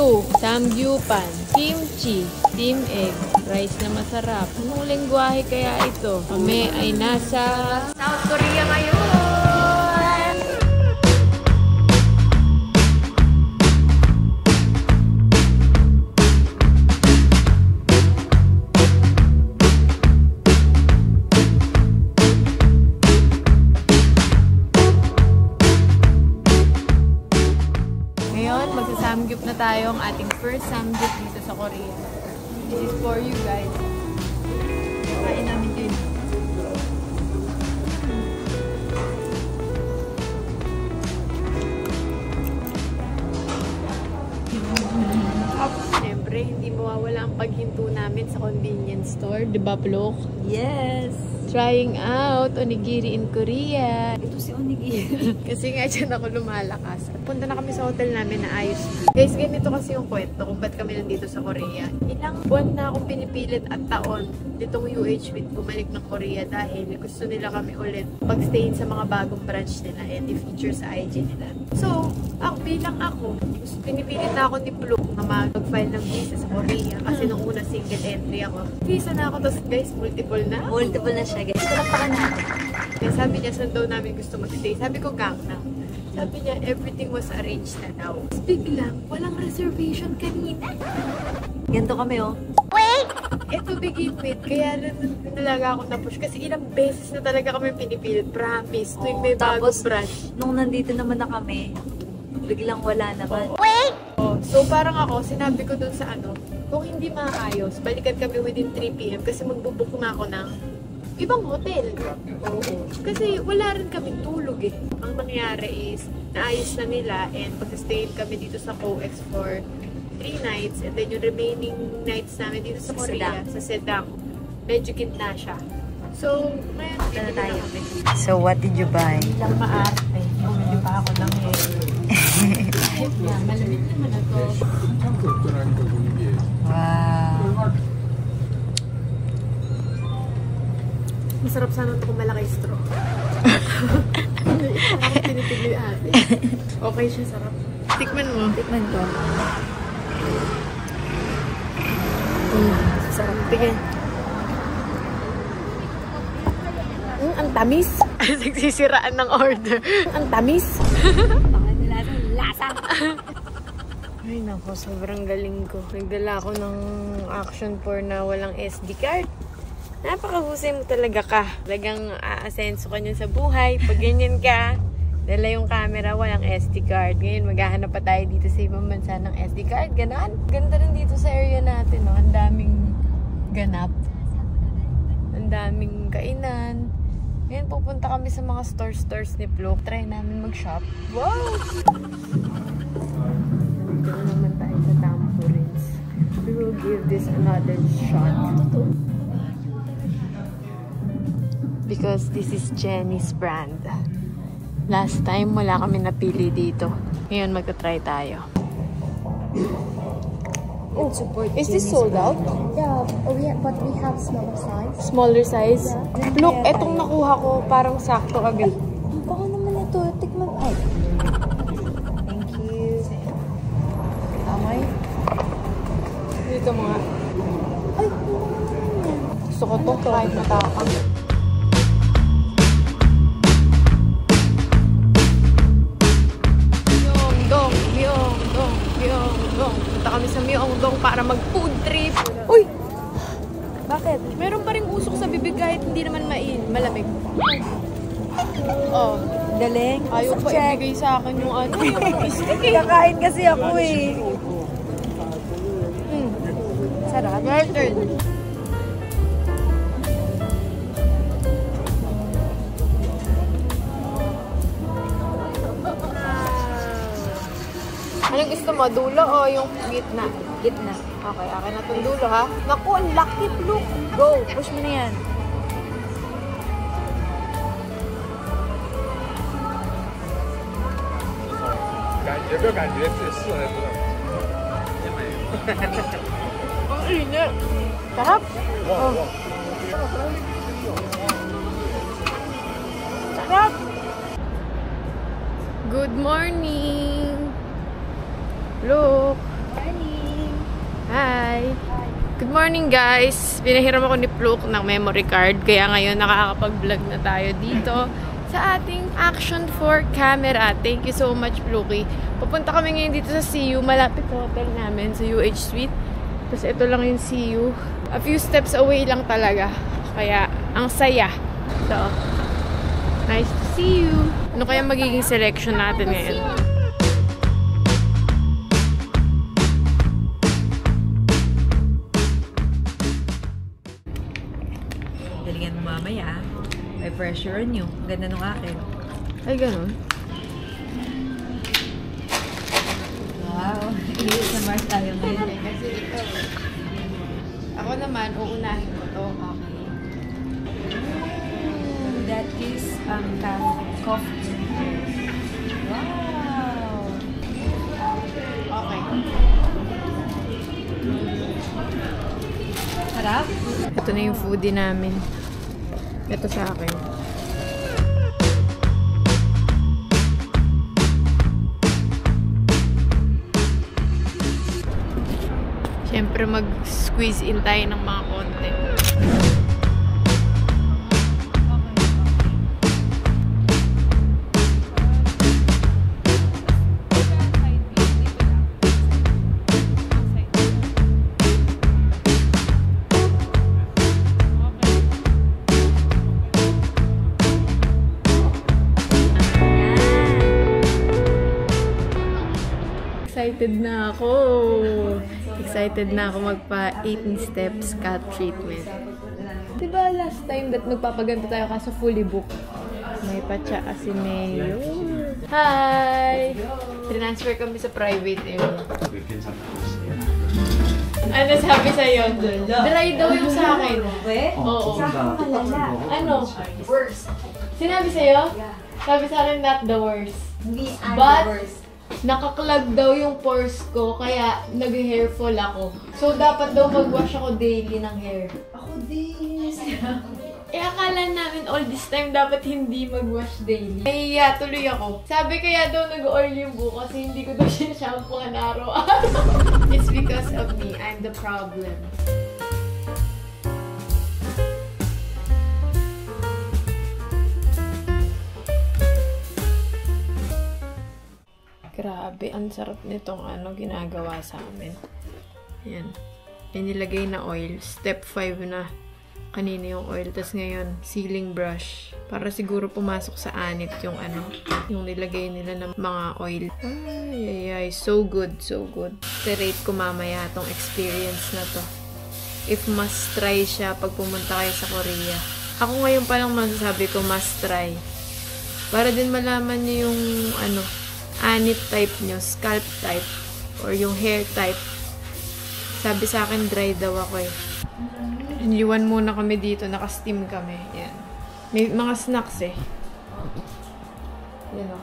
Blue, samgyupan, kimchi, steamed egg, rice na masarap. Anong lengguwahe kaya ito? Kami ay nasa South Korea ngayon! Samgyup na tayo, ang ating first samgyup dito sa Korea. This is for you guys. Kain namin din. Siyempre, hindi mawawala ang paghinto namin sa convenience store. Diba, Plok? Yes! Trying out onigiri in Korea. Ito si onigiri. Kasi nga dyan ako lumalakas. At punta na kami sa hotel namin na ayos. Guys, ganito kasi yung kwento kung ba't kami nandito sa Korea. Ilang buwan na akong pinipilit at taon ditong UH with bumalik ng Korea dahil gusto nila kami ulit pag-stayin sa mga bagong branch nila and i-feature sa IG nila. So, bilang ako, pinipilit na ako ni Pluk na mag-file ng visa sa Korea kasi nung una single entry ako. Visa na ako, tapos guys, multiple na. Multiple na siya. Kaya sabi niya, saan daw namin gusto mag-stay? Sabi ko, Gangnam. Sabi niya, everything was arranged na daw. Tapos biglang, walang reservation kanina. Ganito kami, oh. Wait! Ito begin with, kaya talaga ako na-push. Kasi ilang beses na talaga kami pinipilit. Promise, tuwing may bagong branch. Nung nandito naman na kami, biglang wala naman. Wait! So parang ako, sinabi ko dun sa kung hindi maayos, balikan kami within 3 PM kasi magbubuk na ako ng ibang hotel. Oo. Kasi wala rin kami tulog eh. Ang nangyari is, naayos na nila and pag-stayin kami dito sa COEX for 3 nights and then yung remaining nights namin dito sa Korea, sa Sedang, medyo gitna siya. So, ngayon, dito na tayo. So, what did you buy? Bilang maarte, bumili pa ako ng hair. Malamit naman na to. Wow. Masarap sana ito kung malaki straw. Parang tinitigil ate. Okay siya, sarap. Tikman mo. Tikman ko. Sarap. Tingin. Ang tamis. Nagsisiraan ng order. Ang tamis. Baka nilasang lasa. Ay nako, sobrang galing ko. Nagdala ako ng action for na walang SD card. Napakahusay mo talaga ka. Talagang aasenso ka niyan sa buhay. Pag ganyan ka, dala yung camera, walang SD card. Ngayon, maghahanap pa tayo dito sa ibang bansa ng SD card. Ganon. Ganda rin dito sa area natin, no? Ang daming ganap. Ang daming kainan. Ngayon, pupunta kami sa mga stores ni Plok. Try namin mag-shop. Wow! Dito na naman tayo sa Tamporins. We will give this another shot. Because this is Jenny's brand. Last time, wala kami napili dito. Ngayon, magta-try tayo. Oh, is this sold out? Yeah, but we have smaller size. Smaller size? Yeah. Look, etong nakuha ko, parang sakto agad. Baka naman ito. Tikman. Ay. Thank you. Amay. Dito mga. Ay, Gusto ko to kahit matapang. Punta kami sa Myeongdong para mag-food trip. Uy! Bakit? Meron pa rin usok sa bibig kahit hindi naman malamig. Oh. Galing. Ayaw pa ibigay sa akin yung yung stick eh. Kakain kasi ako eh. Sarap. Your turn. Anong gusto mo? Dulo o yung gitna? Gitna. Okay, akin na itong dulo ha. Naku, ang laki, Look. Go! Push mo na yan. Ang init. Sarap. Oh. Sarap. Good morning. Look. Hi! Good morning guys! Pinahiram ako ni Fluke ng memory card. Kaya ngayon nakakapag-vlog na tayo dito sa ating Action 4 camera. Thank you so much, Fluke. Pupunta kami ngayon dito sa CU. Malapit sa hotel namin, sa UH Suite. Tapos ito lang yung CU. A few steps away lang talaga. Kaya ang saya. So, nice to see you! Ano kaya magiging selection natin ngayon? Galingan mo mamaya. May pressure on you. Ganda nung akin. Ay, ganun. Wow. Hindi sa Mars tayo ngayon. Kasi ito. Ako naman, uunahin ko to. Okay. That is coffee. Wow. Okay. Sarap? Ito na yung foodie namin. Ito sa akin. Siyempre, mag-squeeze in tayo ng mga konti. Excited na ako. Excited na ako magpa 18 steps cut treatment. Diba last time that magpapaganto tayo kaso fully booked? May patsa si Mayo. Hi! Transfer kami sa private area. Ano sabi sa'yo? Dry daw yung sa akin. Oo. Ano? Worst. Sinabi sa'yo? Sabi sa akin not the worst. But, nakaklag daw yung pores ko, kaya nag-hair fall ako. So, dapat daw mag-wash ako daily ng hair. Ako din. Akala namin all this time dapat hindi mag-wash daily. Nahiya tuloy ako. Sabi kaya daw nag-oil yung buko kasi hindi ko daw siya shampooan araw-araw. It's because of me. I'm the problem. Grabe, ang sarap nitong ginagawa sa amin. Ayan. Inilagay na oil. Step 5 na. Kanina yung oil. Tapos ngayon, sealing brush. Para siguro pumasok sa anit yung yung nilagay nila ng mga oil. Ay. So good, so good. Rate ko mamaya tong experience na to. If must try siya pag pumunta kayo sa Korea. Ako ngayon pa lang masasabi ko must try. Para din malaman niyo yung anit type nyo, scalp type, or yung hair type. Sabi sa akin, dry daw ako eh. Iniwan muna kami dito, naka-steam kami. Yan. May mga snacks eh. Yan o.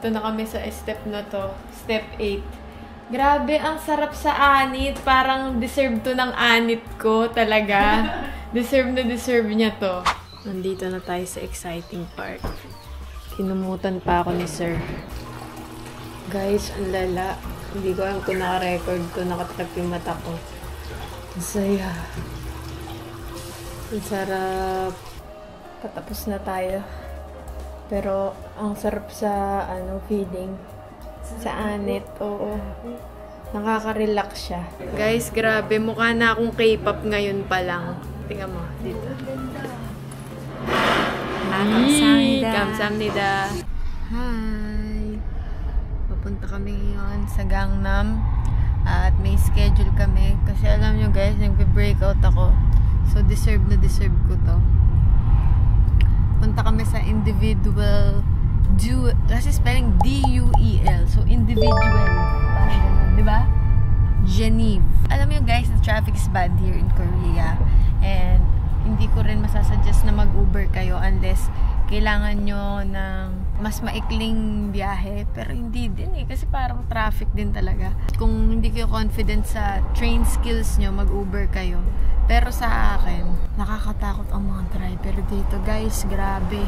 Ito na kami sa step na to. Step 8. Grabe, ang sarap sa anit. Parang deserve to ng anit ko talaga. Deserve na deserve niya to. Nandito na tayo sa exciting part. Kinumutan pa ako ni Sir. Guys, ang lala. Hindi ko alam kung naka-record ko, nakatrap yung mata ko. Ang saya. Ang sarap. Patapos na tayo. Pero, ang sarap sa, feeling. Sa anit, oo. Nakaka-relax siya. Guys, grabe. Mukha na akong K-pop ngayon pa lang. Tingnan mo, dito. Kamsahamnida. Kamsahamnida. Hi! Punta kami ngayon sa Gangnam at may schedule kami kasi alam nyo guys, nagbe-breakout ako, so deserve na deserve ko to. Punta kami sa individual kasi spelling D-U-E-L, so individual, parang ganun, di ba? Geneve. Alam nyo guys, the traffic is bad here in Korea and hindi ko rin masasuggest na mag-Uber kayo unless kailangan nyo ng mas maikling biyahe. Pero hindi din eh. Kasi parang traffic din talaga. Kung hindi kayo confident sa train skills nyo, mag-Uber kayo. Pero sa akin, nakakatakot ang mga driver dito. Guys, grabe.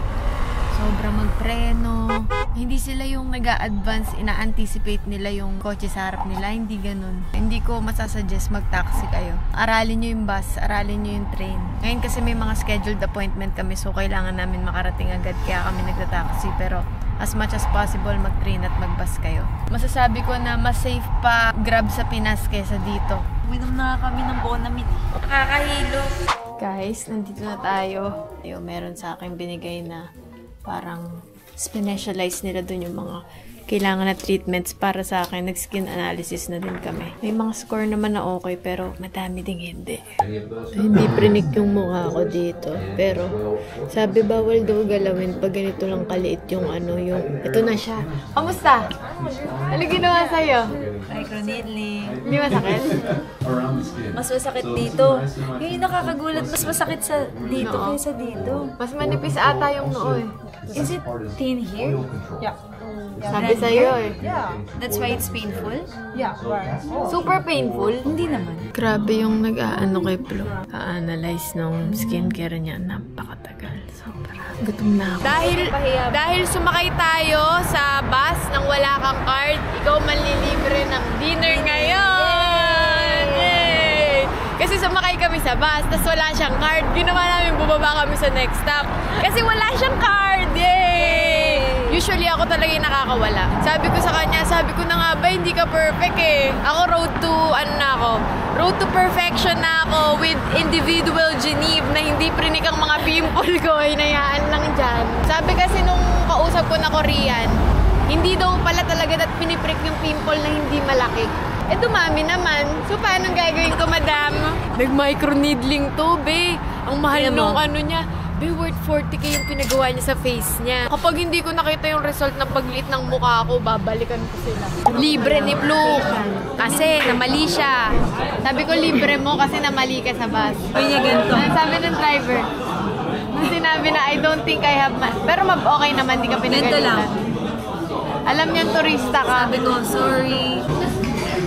sobra magpreno. Hindi sila yung nag-a-advance, ina-anticipate nila yung kotse sa harap nila. Hindi ganun. Hindi ko masasuggest mag-taxi kayo. Aralin nyo yung bus, aralin nyo yung train. Ngayon kasi may mga scheduled appointment kami, so kailangan namin makarating agad, kaya kami nagta-taxi. Pero as much as possible, mag-train at mag-bus kayo. Masasabi ko na mas safe pa Grab sa Pinas kesa dito. Uminom na kami ng Bonamit. Nakakahilo. Guys, nandito na tayo. Ayun, meron sa akin binigay na parang specialize nila dun yung mga kailangan na treatments para sa akin. Nag-skin analysis na din kami. May mga score naman na okay, pero madami ding hindi. Hindi prinik yung mukha ko dito. Pero sabi bawal daw galawin pag ganito lang kaliit yung ano, yung... Ito na siya. Kamusta? Ano ginawa sa'yo? Microneedling. Hindi masakit? Mas masakit dito. Yung nakakagulat, mas masakit sa dito kaysa dito. Mas manipis ata yung noo eh. Is it thin here? Yeah. Sabi sa'yo eh. Yeah. That's why it's painful? Yeah. Right. Super painful. Hindi naman. Grabe yung nag-aano kay Flo. A-analyze nung skincare niya. Napakatagal. Sobra. Gutom na ako. Dahil sumakay tayo sa bus nang wala kang card, ikaw manlilibre ng dinner ngayon! Yay! Kasi sumakay kami sa bus, tas wala siyang card. Ginawa namin bumaba kami sa next stop. Kasi wala siyang card! Yay! Usually ako talaga yung nakakawala. Sabi ko sa kanya, sabi ko na nga ba, hindi ka perfect eh. Ako road to perfection na ako with individual Geneve na hindi prinik ang mga pimple ko, hinayaan lang dyan. Sabi kasi nung kausap ko na Korean, hindi daw pala talaga at piniprick yung pimple na hindi malaki. Eh dumami naman. So paano gagawin ko, madam? Nag-microneedling to, be. Ang mahal nung ano niya. Be, worth 40k yung pinagawa niya sa face niya. Kapag hindi ko nakita yung result ng pagliit ng mukha ko, babalikan ko sila. Libre ni Flo. Kasi namali siya. Sabi ko libre mo kasi namali ka sa bus. Sabi niya ganito. Sabi ng driver. Nung sinabi na, I don't think I have pero okay naman, di ka pinagalitan. Ganito lang. Alam niya, turista ka. Sabi ko, sorry.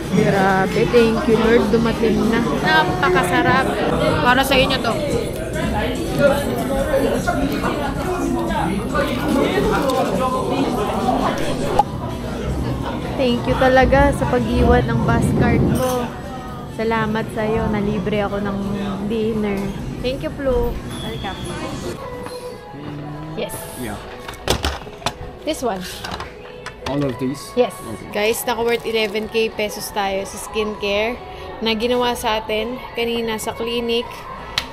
Grabe, thank you Lord, dumating na. Napakasarap. Para sa inyo to. Thank you talaga sa pag-iwan ng bus card ko. Salamat sa'yo, nalibre ako ng dinner. Thank you, Flo. Welcome. Yes. Yeah. This one. All of these? Yes. Guys, naka-worth 11k pesos tayo sa skincare na ginawa sa atin kanina sa clinic.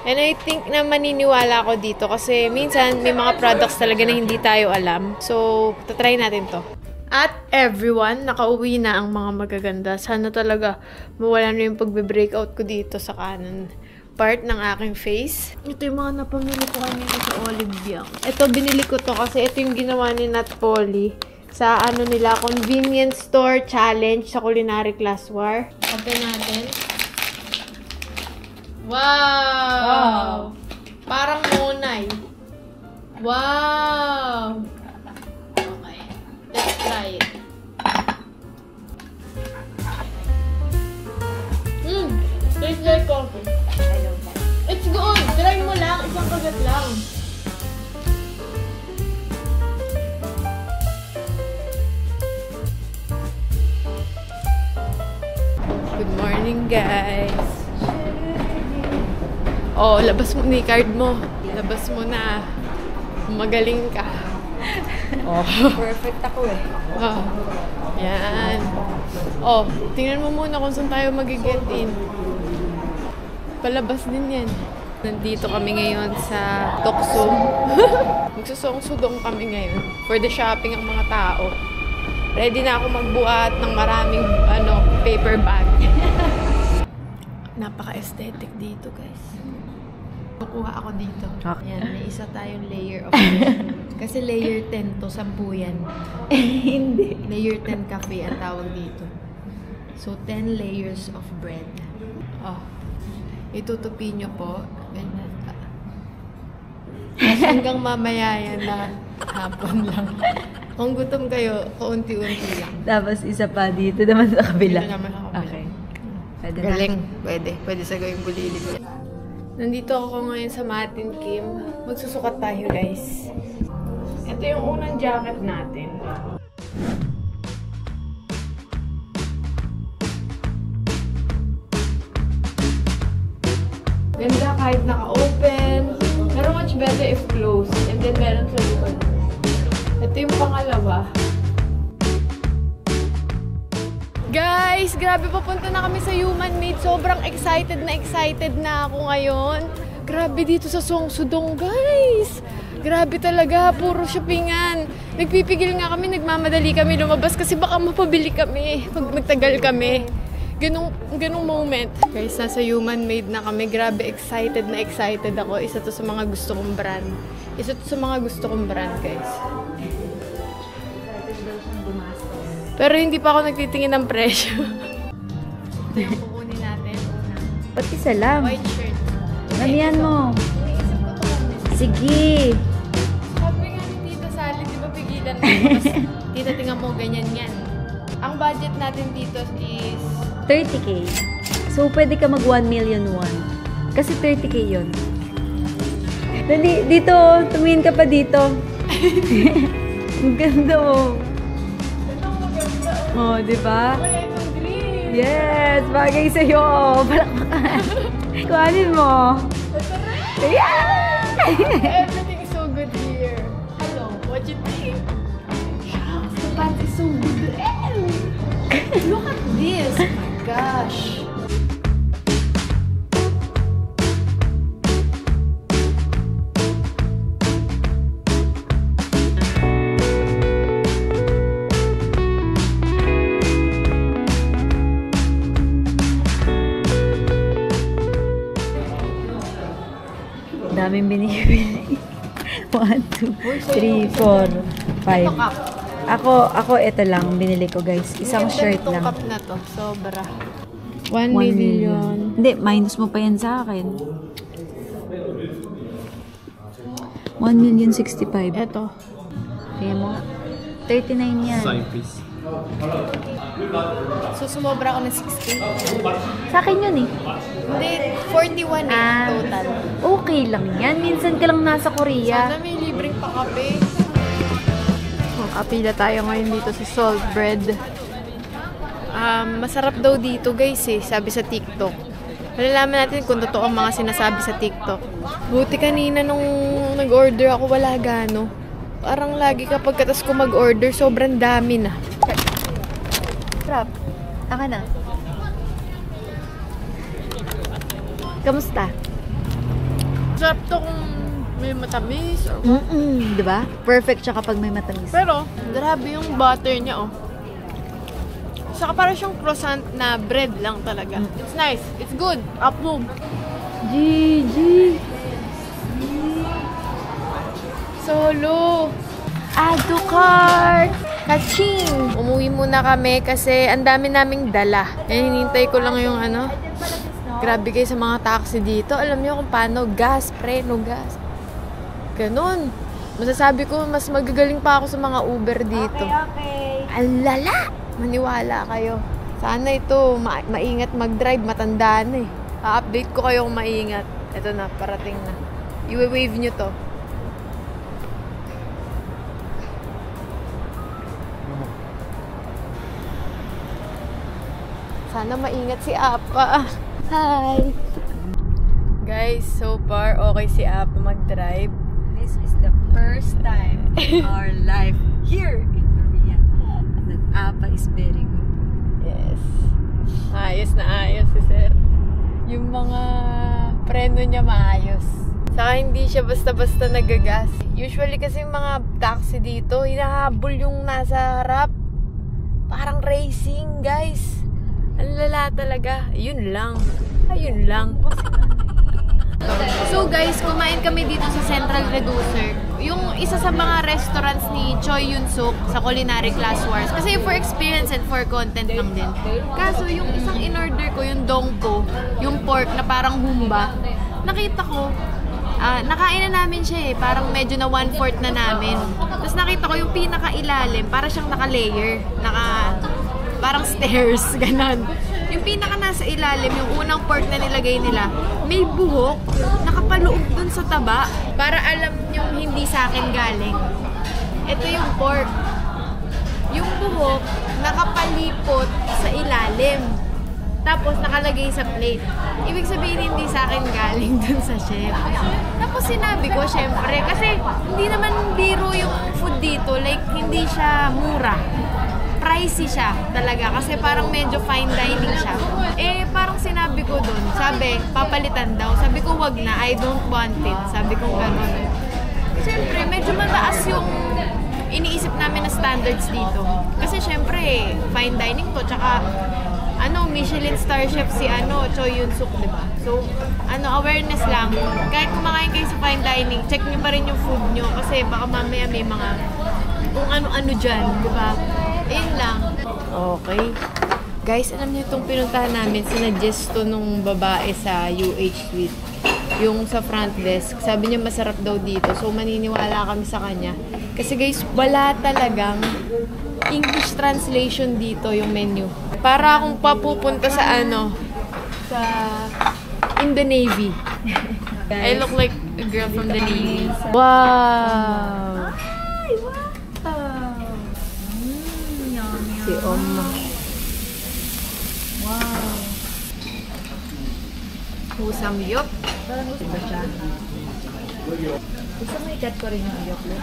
And I think na maniniwala ako dito kasi minsan may mga products talaga na hindi tayo alam. So, tatry natin to. At everyone, nakauwi na ang mga magaganda. Sana talaga mawala na yung pagbe-breakout ko dito sa kanan part ng aking face. Ito yung mga napamili ko kanina sa Olivia. Ito, binili ko to kasi ito yung ginawa ni Nat Polly sa ano nila, convenience store challenge sa culinary class war. Open natin. Wow! Parang monay. Wow! Okay. Let's try it. Tastes like coffee. I love that. It's good! Try mo lang. Isang kagat lang. Good morning, guys. Oh, labas mo ni card mo. Labas mo na. Magaling ka. Oh. Perfect ako eh. Oh. Yan. Oh, tingnan mo muna kung saan tayo mag-get in. Palabas din yan. Nandito kami ngayon sa Toksum. Magsusong-sudong kami ngayon. For the shopping ang mga tao. Ready na ako magbuhat ng maraming paper bag. Napaka-aesthetic dito, guys. Kukuha ako dito. Okay. Yan, may isa tayong layer of kasi layer 10 to, 10 yan. Hindi. Layer 10 cafe ang tawag dito. So, 10 layers of bread. Oh. Itutupi nyo po. Ganyan. Hanggang mamaya yan na hapon lang. Kung gutom kayo, kaunti-unti lang. Tapos isa pa dito naman sa kabila. Dito naman sa kabila. Okay. Pwede na. Galing. Pwede. Pwede sa gawing bulilit. Nandito ako ngayon sa Matin Kim. Magsusukat tayo, guys. Ito yung unang jacket natin. Ganda kahit naka-open. Pero much better if closed. And then meron sa likod. Ito yung pangalawa. Guys, grabe, papunta na kami sa Human Made. Sobrang excited na ako ngayon. Grabe dito sa Seongsu-dong, guys. Grabe talaga, puro shoppingan. Nagpipigil nga kami, nagmamadali kami lumabas kasi baka mapabili kami pag magtagal kami. Ganong moment. Guys, nasa Human Made na kami. Grabe, excited ako. Isa to sa mga gusto kong brand. Guys. Pero hindi pa ako nagtitingin ng presyo. Ito yung kukunin natin. Ba't isa lang? White shirt. Namihan mo. Iniisip ko to. Sige. Sabi nga ni Tita Sally, di ba pigilan mo? Tita, tingnan mo, ganyan yan. Ang budget natin dito is 30K. So, pwede ka mag 1 million won. Kasi 30K yun. Dali, dito. Tumingin ka pa dito. Ang ganda mo. Oh, di ba? Yes! Bagay sa'yo! Palakpakan! Kuhanin mo! Yeah! Everything is so good here. Hello, what you think? Shucks, the pants is so good. Look at this! Oh my gosh! Daming binibili. 1, 2, 3, 4, 5. Ako ito lang binili ko, guys. Isang shirt lang. Itong cup na to, sobra. 1 million. Hindi, minus mo pa yan sa akin. 1,065,000. Eto. Tingnan mo. 39 yan. Sign, please. So, sumobra ako ng 60. Sa akin yun eh. Hindi, 41 total. Okay lang yan. Minsan ka lang nasa Korea. Sana may libreng pakape. Makapila tayo ngayon dito sa Salt Bread. Masarap daw dito, guys, eh. Sabi sa TikTok. Malalaman natin kung totoo ang mga sinasabi sa TikTok. Buti kanina nung nag-order ako, wala gano. Parang lagi kapag katas ko mag-order, sobrang dami na. Sarap. Taka na. Kamusta? Sarap to kung may matamis. Diba? Perfect siya kapag may matamis. Pero, grabe yung butter niya, oh. Saka parang siyang croissant na bread lang talaga. It's nice. It's good. Approve. GG. Solo. Add to cart. Kaching! Umuwi muna kami kasi ang dami naming dala. Hinintay ko lang yung ano. Grabe kayo sa mga taxi dito. Alam niyo kung paano. Gas, preno, gas. Ganon. Masasabi ko, mas magagaling pa ako sa mga Uber dito. Okay. Alala! Maniwala kayo. Sana ito, maingat mag-drive. Matanda na eh. Pa-update ko kayo kung maingat. Ito na, parating na. I-wave nyo to. Sana maingat si Apa. Hi! Guys, so far, okay si Apa mag-drive. This is the first time in our life here in Korea that Apa is very good. Yes. Ayos na ayos si Sir. Yung mga preno niya maayos. Saka hindi siya basta-basta nagagas. Usually kasi yung mga taxi dito, hinahabol yung nasa harap. Parang racing, guys. Ang lala talaga. Ayun lang. So guys, kumain kami dito sa Central Reducer. Yung isa sa mga restaurants ni Choi Yun-suk sa Culinary Class Wars. Kasi for experience and for content lang din. Kaso yung isang in-order ko, yung dongpo, yung pork na parang humba, nakita ko, nakain na namin siya eh. Parang medyo na 1/4 na namin. Tapos nakita ko yung pinaka-ilalim, para siyang naka-layer. Parang stairs, ganon. Yung pinaka nasa ilalim, yung unang pork na nilagay nila, may buhok, nakapaloob dun sa taba, para alam nyo hindi sa akin galing. Ito yung pork. Yung buhok, nakapalipot sa ilalim. Tapos nakalagay sa plate. Ibig sabihin hindi sa akin galing dun sa chef. Tapos sinabi ko, syempre, kasi hindi naman biro yung food dito. Like, hindi siya mura. Pricey siya talaga. Kasi parang medyo fine dining siya. Eh, parang sinabi ko dun, sabi, papalitan daw. Sabi ko, wag na, I don't want it. Sabi ko gano'n. Syempre, medyo mataas yung iniisip namin na standards dito. Kasi syempre, fine dining to. Tsaka, Michelin star chef si Choi Yun-suk, di ba? So, awareness lang. Kahit kumakain kayo sa fine dining, check nyo pa rin yung food nyo kasi baka mamaya may mga kung ano-ano dyan, di ba? Ayun lang. Okay. Guys, alam niyo itong pinuntahan namin, sinadjust to nung babae sa UH Suite. Yung sa front desk. Sabi niya masarap daw dito. So, maniniwala kami sa kanya. Kasi guys, wala talagang English translation dito yung menu. Para akong papupunta sa sa in the Navy. I look like a girl from the Navy. Wow! Ay, wow! Yummy. Si Oma. Wow. Husam yop. Parang gusto ba siya? Gusto mo ikat ko rin yung iyok mo?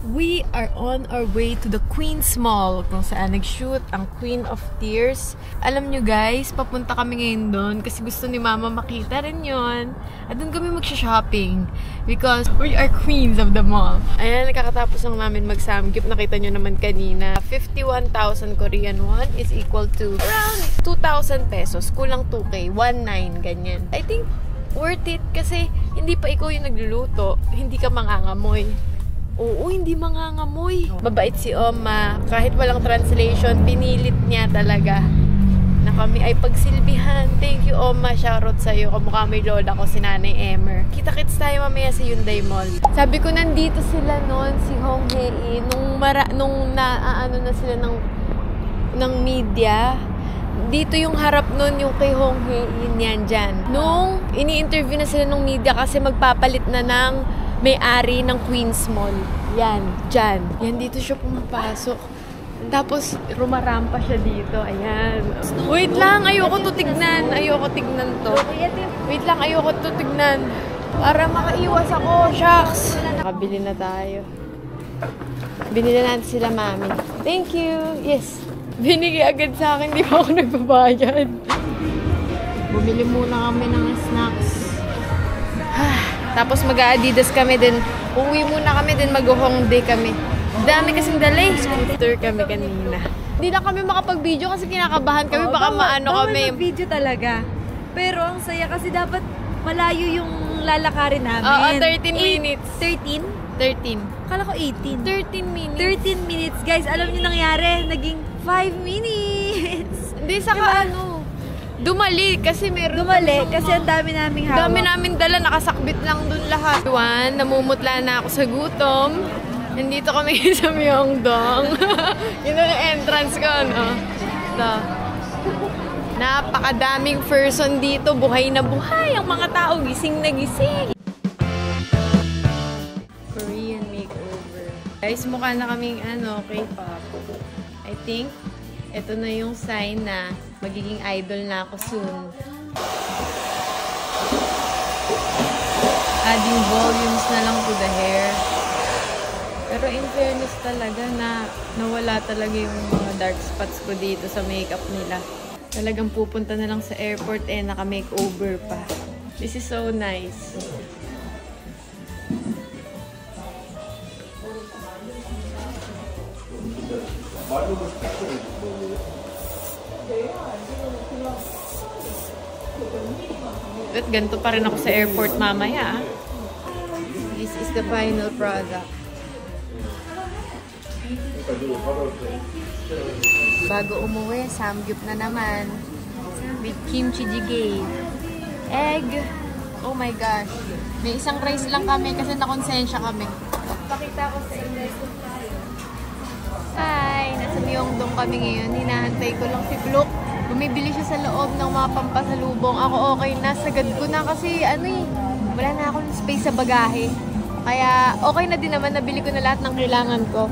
We are on our way to the Queen's Mall kung saan nag-shoot ang Queen of Tears. Alam nyo guys, papunta kami ngayon doon kasi gusto ni Mama makita rin yon. At doon kami mag-shopping because we are queens of the mall. Ayan, nakakatapos lang namin mag-samgyup. Nakita nyo naman kanina. 51,000 Korean won is equal to around 2,000 pesos. Kulang 2K. 1,900, ganyan. I think worth it kasi hindi pa ikaw yung nagluluto. Hindi ka mangangamoy. Oo, hindi mangangamoy. Mabait si Oma. Kahit walang translation, pinilit niya talaga na kami ay pagsilbihan. Thank you, Oma. Shoutout sa'yo. Kamukha may lola ko, si Nanay Emer. Kita-kits tayo mamaya sa Hyundai Mall. Sabi ko, nandito sila noon, si Hong Hye-in. Nung na sila ng media. Dito yung harap nun, yung kay Hong Hye-in yan dyan. Nung ini-interview na sila ng media kasi magpapalit na ng may-ari ng Queen's Mall. Yan, dyan. Yan, dito siya pumapasok. Tapos, rumarampa siya dito. Ayan. Wait lang, ayoko to tignan. Ayoko tignan to. Wait lang, ayoko to tignan. Para makaiwas ako. Shucks. Nakabili na tayo. Binili natin sila, Mami. Thank you. Yes. Binigay agad sa akin. Di pa ako nagbabayad. Bumili muna kami ng snacks. Tapos mag-a-Adidas kami din. Uwi muna kami din, mag-Hongdae kami. Dami kasing dali. Scooter kami kanina. Hindi lang kami makapag-video kasi kinakabahan kami. Baka maano kami. Bawal mag-video talaga. Pero ang saya kasi dapat malayo yung lalakarin namin. Oo, 13 minutes. 13? 13. Akala ko 18. 13 minutes. 13 minutes. Guys, alam niyo nangyari? Naging 5 minutes. Hindi, saka dumali kasi meron. Dumali kasi ang dami naming hawak. Dami namin dala, nakasakbit lang dun lahat. Juan, namumutla na ako sa gutom. Nandito kami sa Myeongdong. Yun ang entrance ko, no? Ito. Napakadaming person dito. Buhay na buhay. Ang mga tao, gising na gising. Korean makeover. Guys, mukha na kaming K-pop. I think, ito na yung sign na magiging idol na ako soon. Adding volumes na lang to the hair. Pero in fairness talaga na nawala talaga yung mga dark spots ko dito sa makeup nila. Talagang pupunta na lang sa airport naka-makeover pa. This is so nice. At ganito pa rin ako sa airport mamaya. This is the final product. Bago umuwi, samgyup na naman. With kimchi jjigae. Egg. Oh my gosh. May isang rice lang kami kasi nakonsensya kami. Pakita ko sa inyo. Hi! Nasa Myeongdong kami ngayon. Hinahantay ko lang si Blook. Bumibili siya sa loob ng mga pampasalubong. Ako okay na. Sagad ko na kasi wala na akong space sa bagahe. Kaya okay na din naman, nabili ko na lahat ng kailangan ko.